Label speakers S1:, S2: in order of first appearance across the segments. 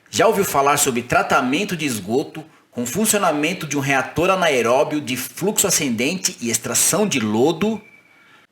S1: Já ouviu falar sobre tratamento de esgoto com funcionamento de um reator anaeróbio de fluxo ascendente e extração de lodo?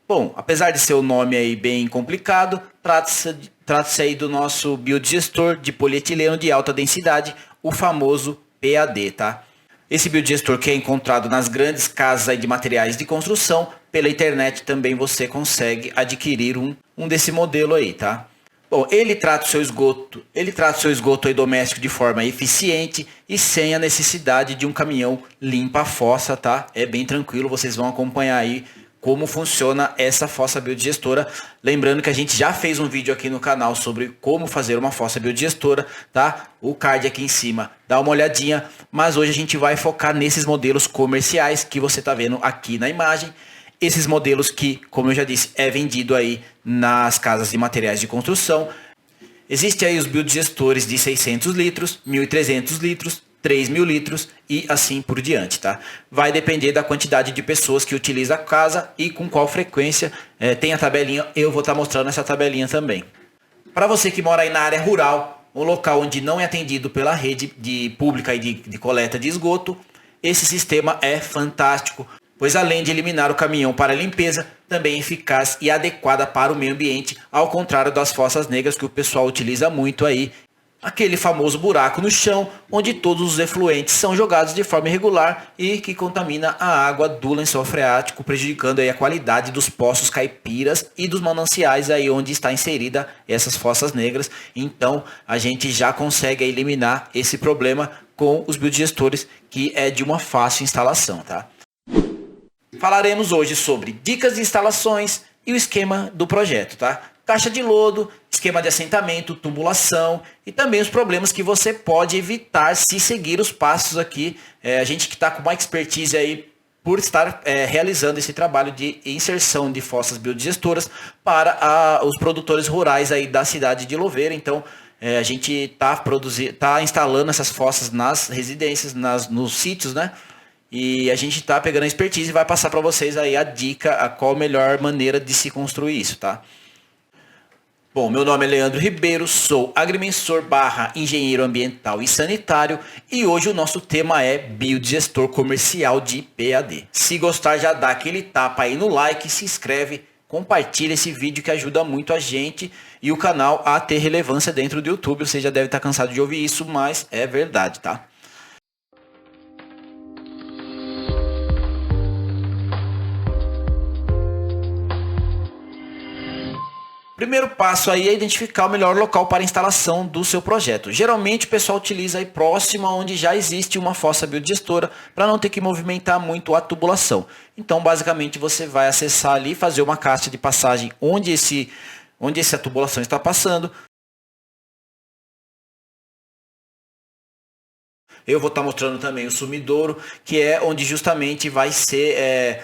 S1: Bom, apesar de ser um nome aí bem complicado, trata-se aí do nosso biodigestor de polietileno de alta densidade, o famoso PAD, tá? Esse biodigestor que é encontrado nas grandes casas aí de materiais de construção, pela internet também você consegue adquirir um desse modelo aí, tá? Bom, ele trata o seu esgoto aí doméstico de forma eficiente e sem a necessidade de um caminhão limpa a fossa, tá? É bem tranquilo, vocês vão acompanhar aí como funciona essa fossa biodigestora. Lembrando que a gente já fez um vídeo aqui no canal sobre como fazer uma fossa biodigestora, tá? O card aqui em cima, dá uma olhadinha, mas hoje a gente vai focar nesses modelos comerciais que você está vendo aqui na imagem. Esses modelos que, como eu já disse, é vendido aí nas casas de materiais de construção. Existem aí os biodigestores de 600 litros, 1.300 litros, 3.000 litros e assim por diante, tá? Vai depender da quantidade de pessoas que utiliza a casa e com qual frequência. Tem a tabelinha, eu vou estar mostrando essa tabelinha também. Para você que mora aí na área rural, um local onde não é atendido pela rede pública e de coleta de esgoto, esse sistema é fantástico, pois além de eliminar o caminhão para limpeza, também é eficaz e adequada para o meio ambiente, ao contrário das fossas negras que o pessoal utiliza muito aí. Aquele famoso buraco no chão, onde todos os efluentes são jogados de forma irregular e que contamina a água do lençol freático, prejudicando aí a qualidade dos poços caipiras e dos mananciais aí onde está inserida essas fossas negras. Então a gente já consegue eliminar esse problema com os biodigestores, que é de uma fácil instalação, tá? Falaremos hoje sobre dicas de instalações e o esquema do projeto, tá? Caixa de lodo, esquema de assentamento, tubulação e também os problemas que você pode evitar se seguir os passos aqui. A gente que está com uma expertise aí por estar realizando esse trabalho de inserção de fossas biodigestoras para os produtores rurais aí da cidade de Louveira. Então, a gente tá instalando essas fossas nas residências, nos sítios, né? E a gente está pegando a expertise e vai passar para vocês aí a dica, a qual a melhor maneira de se construir isso, tá? Bom, meu nome é Leandro Ribeiro, sou agrimensor / engenheiro ambiental e sanitário e hoje o nosso tema é biodigestor comercial de PAD. Se gostar, já dá aquele tapa aí no like, se inscreve, compartilha esse vídeo que ajuda muito a gente e o canal a ter relevância dentro do YouTube. Você já deve estar cansado de ouvir isso, mas é verdade, tá? Primeiro passo aí é identificar o melhor local para a instalação do seu projeto. Geralmente o pessoal utiliza aí próximo a onde já existe uma fossa biodigestora para não ter que movimentar muito a tubulação. Então basicamente você vai acessar ali, fazer uma caixa de passagem onde essa tubulação está passando. Eu vou estar mostrando também o sumidouro, que é onde justamente vai ser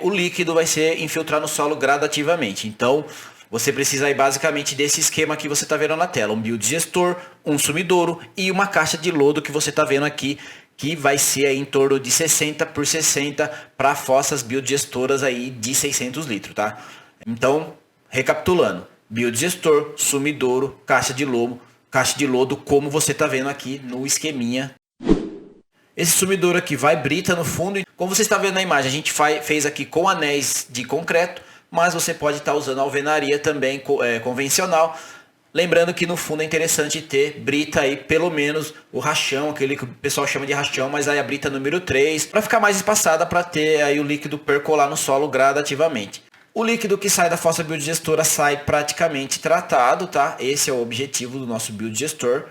S1: o líquido vai ser infiltrar no solo gradativamente. Então, você precisa aí basicamente desse esquema que você está vendo na tela. Um biodigestor, um sumidouro e uma caixa de lodo que você está vendo aqui, que vai ser aí em torno de 60 por 60 para fossas biodigestoras aí de 600 litros, tá? Então, recapitulando. Biodigestor, sumidouro, caixa de lodo, como você está vendo aqui no esqueminha. Esse sumidouro aqui vai brita no fundo. Como você está vendo na imagem, a gente fez aqui com anéis de concreto, mas você pode estar usando alvenaria também convencional. Lembrando que no fundo é interessante ter brita aí, pelo menos o rachão, aquele que o pessoal chama de rachão, mas aí a brita número 3, para ficar mais espaçada, para ter aí o líquido percolar no solo gradativamente. O líquido que sai da fossa biodigestora sai praticamente tratado, tá? Esse é o objetivo do nosso biodigestor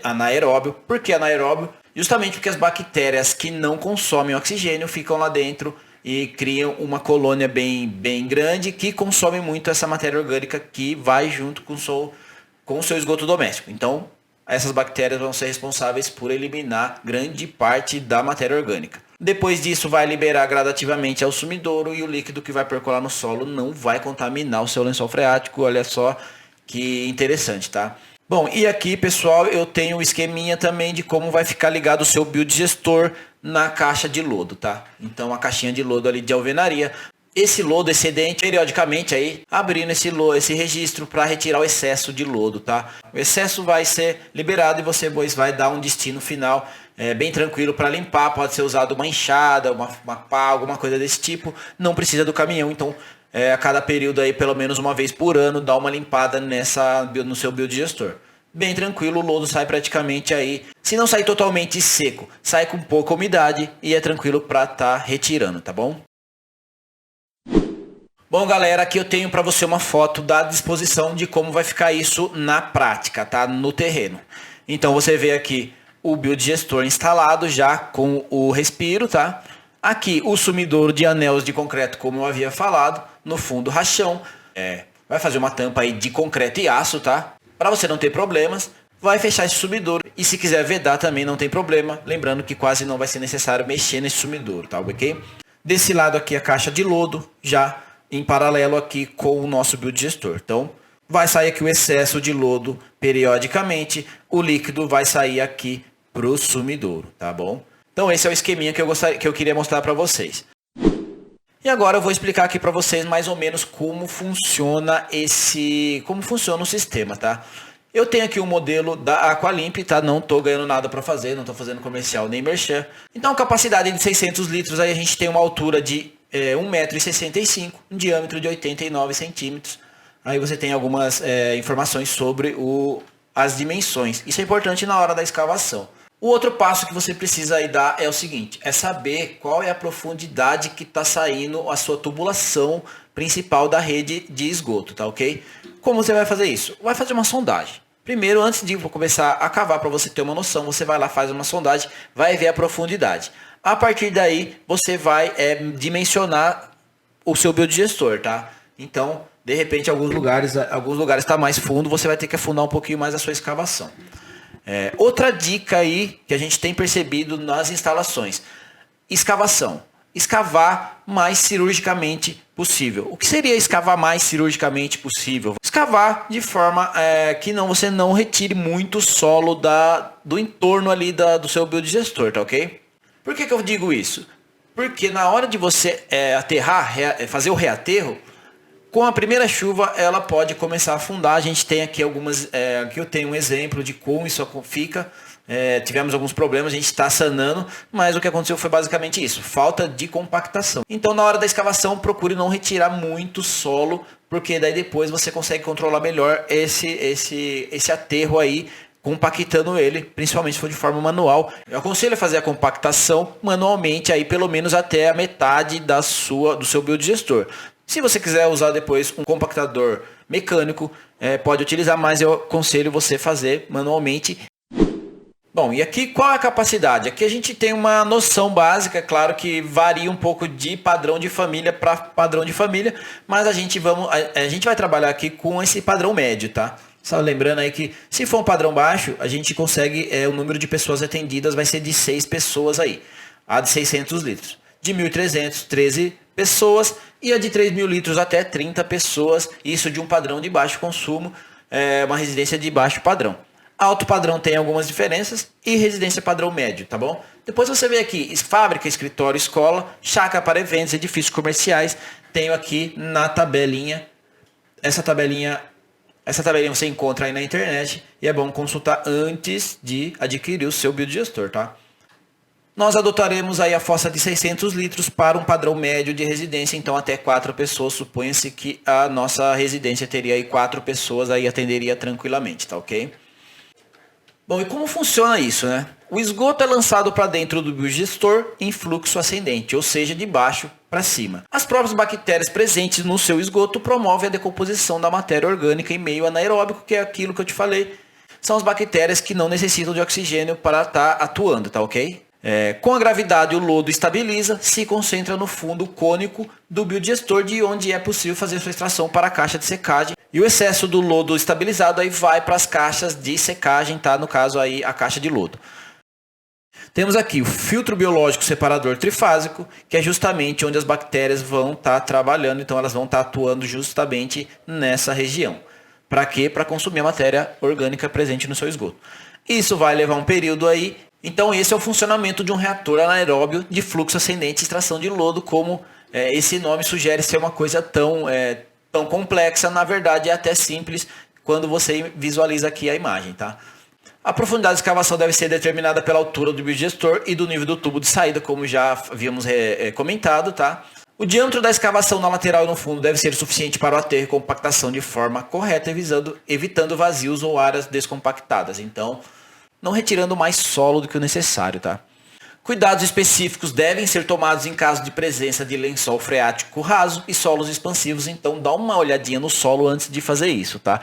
S1: anaeróbio. Por que anaeróbio? Justamente porque as bactérias que não consomem oxigênio ficam lá dentro e criam uma colônia bem grande que consome muito essa matéria orgânica que vai junto com o seu esgoto doméstico. Então, essas bactérias vão ser responsáveis por eliminar grande parte da matéria orgânica. Depois disso, vai liberar gradativamente ao sumidouro e o líquido que vai percolar no solo não vai contaminar o seu lençol freático. Olha só que interessante, tá? Bom, e aqui, pessoal, eu tenho o esqueminha também de como vai ficar ligado o seu biodigestor na caixa de lodo, tá? Então, a caixinha de lodo ali de alvenaria. esse lodo excedente, periodicamente aí, abrindo esse registro para retirar o excesso de lodo, tá? O excesso vai ser liberado e você depois vai dar um destino final bem tranquilo para limpar. Pode ser usado uma enxada, uma pá, alguma coisa desse tipo. Não precisa do caminhão, então a cada período aí, pelo menos uma vez por ano, dá uma limpada no seu biodigestor. Bem tranquilo, o lodo sai praticamente aí, se não sair totalmente seco, sai com pouca umidade e é tranquilo para estar retirando, tá bom? Bom, galera, aqui eu tenho para você uma foto da disposição de como vai ficar isso na prática, tá? No terreno. Então você vê aqui o biodigestor instalado já com o respiro, tá? Aqui o sumidouro de anéis de concreto, como eu havia falado, no fundo rachão. Vai fazer uma tampa aí de concreto e aço, tá? Para você não ter problemas, vai fechar esse sumidouro. E se quiser vedar também não tem problema. Lembrando que quase não vai ser necessário mexer nesse sumidouro, tá ok? Desse lado aqui a caixa de lodo, já em paralelo aqui com o nosso biodigestor. Então, vai sair aqui o excesso de lodo periodicamente. O líquido vai sair aqui para o sumidouro, tá bom? Então esse é o esqueminha que eu queria mostrar para vocês. E agora eu vou explicar aqui para vocês mais ou menos como funciona o sistema, tá? Eu tenho aqui um modelo da Aqualimp, tá? Não estou ganhando nada para fazer, não estou fazendo comercial nem merchan. Então, capacidade de 600 litros, aí a gente tem uma altura de 1,65 m, um diâmetro de 89 centímetros. Aí você tem algumas informações sobre as dimensões. Isso é importante na hora da escavação. O outro passo que você precisa aí dar é o seguinte, é saber qual é a profundidade que está saindo a sua tubulação principal da rede de esgoto, tá ok? Como você vai fazer isso? Vai fazer uma sondagem. Primeiro, antes de começar a cavar, para você ter uma noção, você vai lá, faz uma sondagem, vai ver a profundidade. A partir daí, você vai dimensionar o seu biodigestor, tá? Então, de repente, alguns lugares está mais fundo, você vai ter que afundar um pouquinho mais a sua escavação. Outra dica aí que a gente tem percebido nas instalações: escavação. Escavar mais cirurgicamente possível. O que seria escavar mais cirurgicamente possível? Escavar de forma que você não retire muito solo do entorno ali do seu biodigestor, tá ok? Por que eu digo isso? Porque na hora de você aterrar, fazer o reaterro, com a primeira chuva, ela pode começar a afundar. A gente tem aqui aqui eu tenho um exemplo de como isso fica. Tivemos alguns problemas, a gente está sanando, mas o que aconteceu foi basicamente isso, falta de compactação. Então, na hora da escavação, procure não retirar muito solo, porque daí depois você consegue controlar melhor esse aterro aí, compactando ele, principalmente se for de forma manual. Eu aconselho a fazer a compactação manualmente, aí pelo menos até a metade do seu biodigestor. Se você quiser usar depois um compactador mecânico, pode utilizar, mas eu aconselho você fazer manualmente. Bom, e aqui qual é a capacidade? Aqui a gente tem uma noção básica, claro que varia um pouco de padrão de família para padrão de família, mas a gente vai trabalhar aqui com esse padrão médio, tá? Só lembrando aí que se for um padrão baixo, a gente consegue, o número de pessoas atendidas vai ser de 6 pessoas aí, a de 600 litros. De 1.300, 13 pessoas, e a de 3.000 litros até 30 pessoas, isso de um padrão de baixo consumo, uma residência de baixo padrão. Alto padrão tem algumas diferenças e residência padrão médio, tá bom? Depois você vê aqui, fábrica, escritório, escola, chácara para eventos, edifícios comerciais. Tenho aqui na tabelinha, essa tabelinha você encontra aí na internet e é bom consultar antes de adquirir o seu biodigestor, tá? Nós adotaremos aí a fossa de 600 litros para um padrão médio de residência, então até 4 pessoas, suponha-se que a nossa residência teria aí 4 pessoas, aí atenderia tranquilamente, tá ok? Bom, e como funciona isso, né? O esgoto é lançado para dentro do biodigestor em fluxo ascendente, ou seja, de baixo para cima. As próprias bactérias presentes no seu esgoto promovem a decomposição da matéria orgânica em meio anaeróbico, que é aquilo que eu te falei. São as bactérias que não necessitam de oxigênio para estar atuando, tá ok? Com a gravidade, o lodo estabiliza, se concentra no fundo cônico do biodigestor, de onde é possível fazer sua extração para a caixa de secagem. E o excesso do lodo estabilizado aí vai para as caixas de secagem, tá? No caso aí a caixa de lodo. Temos aqui o filtro biológico separador trifásico, que é justamente onde as bactérias vão estar trabalhando, então elas vão estar atuando justamente nessa região. Para quê? Para consumir a matéria orgânica presente no seu esgoto. Isso vai levar um período aí. Então esse é o funcionamento de um reator anaeróbio de fluxo ascendente e extração de lodo, como esse nome sugere ser uma coisa tão complexa. Na verdade é até simples quando você visualiza aqui a imagem, tá? A profundidade de escavação deve ser determinada pela altura do biodigestor e do nível do tubo de saída, como já havíamos comentado, tá? O diâmetro da escavação na lateral e no fundo deve ser suficiente para o aterro e compactação de forma correta, evitando vazios ou áreas descompactadas. Então, não retirando mais solo do que o necessário, tá? Cuidados específicos devem ser tomados em caso de presença de lençol freático raso e solos expansivos, então dá uma olhadinha no solo antes de fazer isso, tá?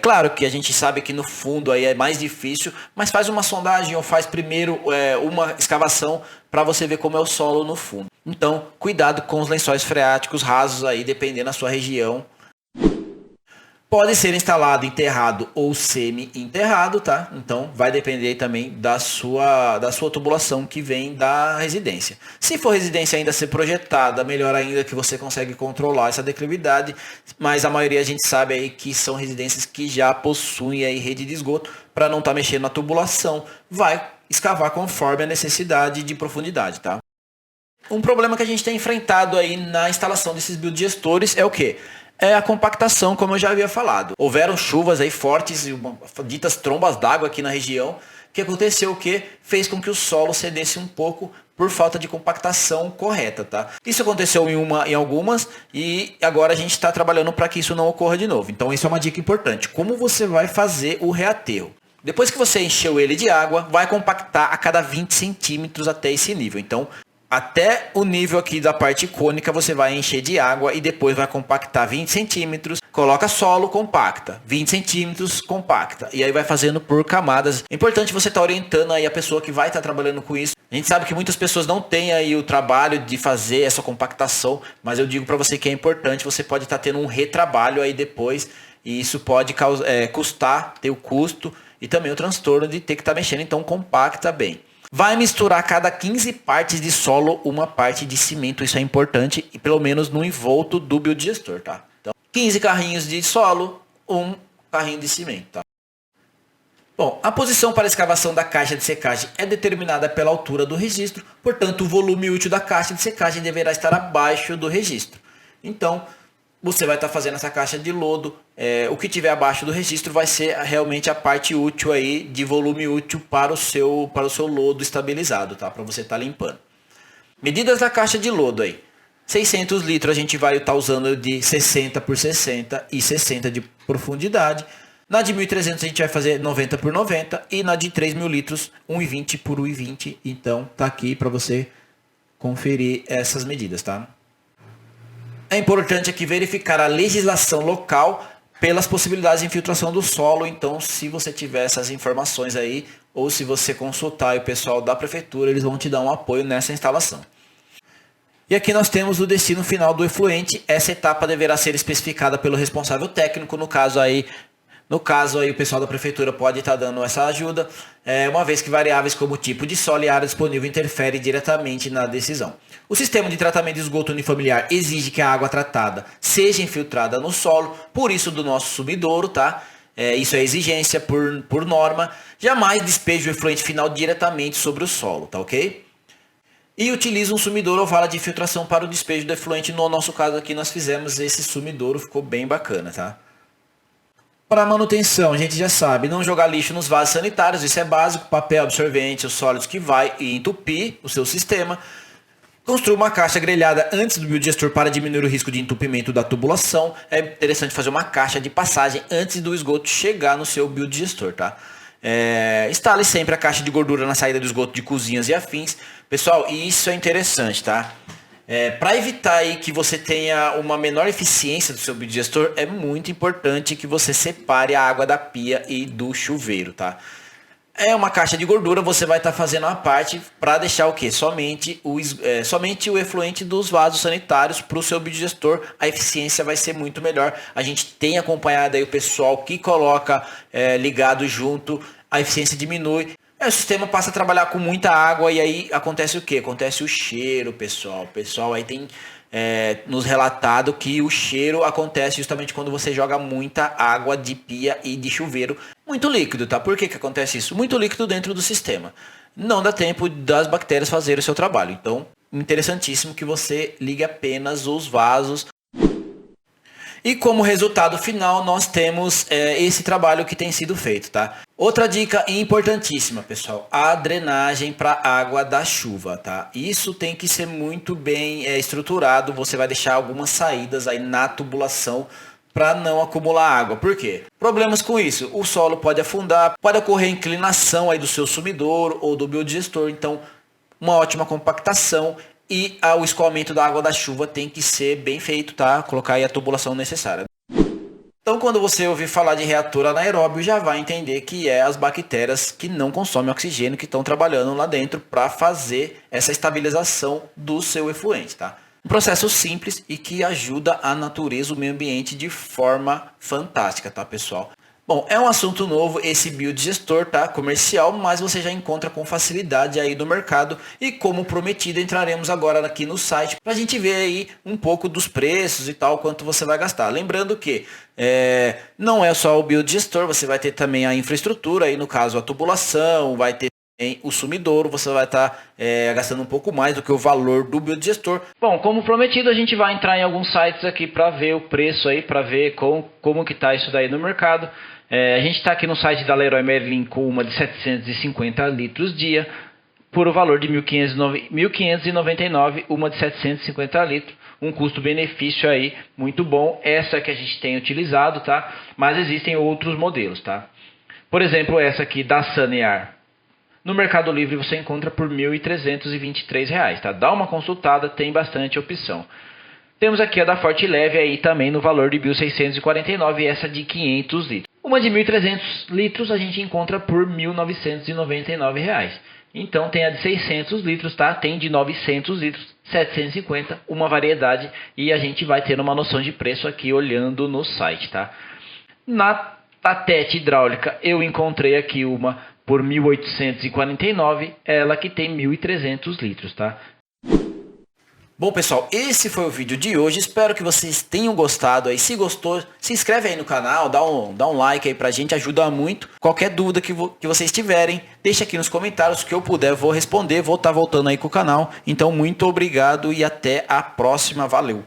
S1: Claro que a gente sabe que no fundo aí é mais difícil, mas faz uma sondagem ou faz primeiro uma escavação para você ver como é o solo no fundo. Então, cuidado com os lençóis freáticos rasos aí, dependendo da sua região. Pode ser instalado enterrado ou semi-enterrado, tá? Então vai depender também da sua tubulação que vem da residência. Se for residência ainda a ser projetada, melhor ainda que você consegue controlar essa declividade, mas a maioria a gente sabe aí que são residências que já possuem aí rede de esgoto, para não estar mexendo na tubulação, vai escavar conforme a necessidade de profundidade, tá? Um problema que a gente tem enfrentado aí na instalação desses biodigestores é o quê? É a compactação, como eu já havia falado. Houveram chuvas aí fortes e ditas trombas d'água aqui na região, que aconteceu o quê? Fez com que o solo cedesse um pouco por falta de compactação correta, tá? Isso aconteceu em algumas e agora a gente está trabalhando para que isso não ocorra de novo. Então isso é uma dica importante. Como você vai fazer o reaterro? Depois que você encheu ele de água, vai compactar a cada 20 centímetros até esse nível. Então, até o nível aqui da parte cônica você vai encher de água e depois vai compactar 20 centímetros, coloca solo, compacta, 20 centímetros, compacta. E aí vai fazendo por camadas. É importante você estar orientando aí a pessoa que vai estar trabalhando com isso. A gente sabe que muitas pessoas não têm aí o trabalho de fazer essa compactação, mas eu digo para você que é importante, você pode estar tendo um retrabalho aí depois e isso pode ter o custo e também o transtorno de ter que estar mexendo, então compacta bem. Vai misturar cada 15 partes de solo uma parte de cimento, isso é importante, e pelo menos no envolto do biodigestor, tá? Então, 15 carrinhos de solo, um carrinho de cimento, tá? Bom, a posição para a escavação da caixa de secagem é determinada pela altura do registro, portanto o volume útil da caixa de secagem deverá estar abaixo do registro. Então, você vai estar fazendo essa caixa de lodo, o que tiver abaixo do registro vai ser realmente a parte útil aí, de volume útil para o seu lodo estabilizado, tá? Para você estar limpando. Medidas da caixa de lodo aí. 600 litros a gente vai estar usando de 60 por 60 e 60 de profundidade. Na de 1.300 a gente vai fazer 90 por 90 e na de 3.000 litros 1,20 por 1,20. Então tá aqui para você conferir essas medidas, tá? É importante aqui verificar a legislação local pelas possibilidades de infiltração do solo. Então, se você tiver essas informações aí, ou se você consultar o pessoal da prefeitura, eles vão te dar um apoio nessa instalação. E aqui nós temos o destino final do efluente. Essa etapa deverá ser especificada pelo responsável técnico, no caso aí o pessoal da prefeitura pode estar dando essa ajuda, uma vez que variáveis como tipo de solo e área disponível interferem diretamente na decisão. O sistema de tratamento de esgoto unifamiliar exige que a água tratada seja infiltrada no solo, por isso do nosso sumidouro, tá? Isso é exigência por norma. Jamais despeje o efluente final diretamente sobre o solo, tá ok? E utiliza um sumidouro ou vala de filtração para o despejo do efluente. No nosso caso aqui nós fizemos esse sumidouro, ficou bem bacana, tá? Para manutenção, a gente já sabe, não jogar lixo nos vasos sanitários, isso é básico, papel absorvente, os sólidos que vai entupir o seu sistema. Construa uma caixa grelhada antes do biodigestor para diminuir o risco de entupimento da tubulação. É interessante fazer uma caixa de passagem antes do esgoto chegar no seu biodigestor, tá? Instale sempre a caixa de gordura na saída do esgoto de cozinhas e afins. Pessoal, isso é interessante, tá? Para evitar aí que você tenha uma menor eficiência do seu biodigestor, é muito importante que você separe a água da pia e do chuveiro, tá? É uma caixa de gordura, você vai estar fazendo a parte para deixar o quê? Somente o efluente dos vasos sanitários para o seu biodigestor, a eficiência vai ser muito melhor. A gente tem acompanhado aí o pessoal que coloca ligado junto, a eficiência diminui. O sistema passa a trabalhar com muita água e aí acontece o quê? Acontece o cheiro, pessoal. O pessoal aí tem nos relatado que o cheiro acontece justamente quando você joga muita água de pia e de chuveiro. Muito líquido, tá? Por que acontece isso? Muito líquido dentro do sistema. não dá tempo das bactérias fazerem o seu trabalho. Então, interessantíssimo que você ligue apenas os vasos. E como resultado final, nós temos esse trabalho que tem sido feito, tá? Outra dica importantíssima, pessoal, a drenagem para água da chuva, tá? Isso tem que ser muito bem estruturado, você vai deixar algumas saídas aí na tubulação para não acumular água. Por quê? Problemas com isso, o solo pode afundar, pode ocorrer inclinação aí do seu sumidouro ou do biodigestor, então uma ótima compactação. E o escoamento da água da chuva tem que ser bem feito, tá? Colocar aí a tubulação necessária. Então, quando você ouvir falar de reator anaeróbio, já vai entender que é as bactérias que não consomem oxigênio que estão trabalhando lá dentro para fazer essa estabilização do seu efluente, tá? Um processo simples e que ajuda a natureza, o meio ambiente de forma fantástica, tá, pessoal? Bom, é um assunto novo esse biodigestor, tá? Comercial, mas você já encontra com facilidade aí no mercado. E como prometido, entraremos agora aqui no site para a gente ver aí um pouco dos preços e tal, quanto você vai gastar. Lembrando que não é só o biodigestor, você vai ter também a infraestrutura, aí no caso a tubulação, vai ter o sumidouro, você vai estar gastando um pouco mais do que o valor do biodigestor. Bom, como prometido, a gente vai entrar em alguns sites aqui para ver o preço aí, para ver como que tá isso daí no mercado. A gente está aqui no site da Leroy Merlin com uma de 750 litros dia, por o valor de R$ 1.599, uma de 750 litros, um custo-benefício aí muito bom, essa que a gente tem utilizado, tá? Mas existem outros modelos, tá? Por exemplo, essa aqui da Sanear. No Mercado Livre você encontra por R$ 1.323, tá? Dá uma consultada, tem bastante opção. Temos aqui a da Forte Leve aí também no valor de R$ 1.649 e essa de 500 litros. Uma de 1.300 litros a gente encontra por R$ 1.999. Então tem a de 600 litros, tá? Tem de 900 litros, 750, uma variedade. E a gente vai ter uma noção de preço aqui olhando no site, tá? Na Tatete hidráulica eu encontrei aqui uma por R$ 1.849, ela que tem 1.300 litros, tá? Bom, pessoal, esse foi o vídeo de hoje, espero que vocês tenham gostado aí. Se gostou, se inscreve aí no canal, dá um like aí pra gente, ajuda muito. Qualquer dúvida que vocês tiverem, deixa aqui nos comentários, que eu puder vou responder, vou estar voltando aí com o canal. Então, muito obrigado e até a próxima, valeu!